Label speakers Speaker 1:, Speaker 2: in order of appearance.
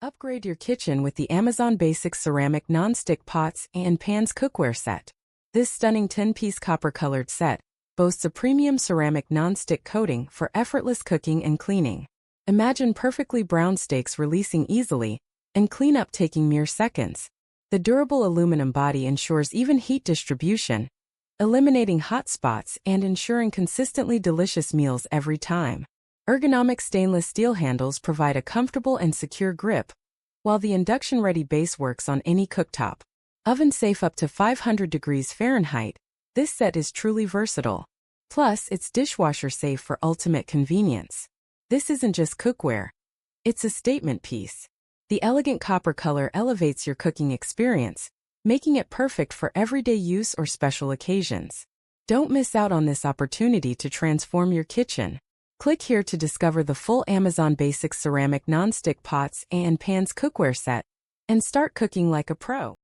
Speaker 1: Upgrade your kitchen with the Amazon Basics Ceramic Nonstick Pots and Pans Cookware Set. This stunning 10-piece copper-colored set boasts a premium ceramic nonstick coating for effortless cooking and cleaning. Imagine perfectly browned steaks releasing easily and cleanup taking mere seconds. The durable aluminum body ensures even heat distribution, eliminating hot spots and ensuring consistently delicious meals every time. Ergonomic stainless steel handles provide a comfortable and secure grip, while the induction-ready base works on any cooktop. Oven-safe up to 500 degrees Fahrenheit, this set is truly versatile. Plus, it's dishwasher-safe for ultimate convenience. This isn't just cookware. It's a statement piece. The elegant copper color elevates your cooking experience, making it perfect for everyday use or special occasions. Don't miss out on this opportunity to transform your kitchen. Click here to discover the full Amazon Basics Ceramic Nonstick Pots and Pans Cookware Set and start cooking like a pro.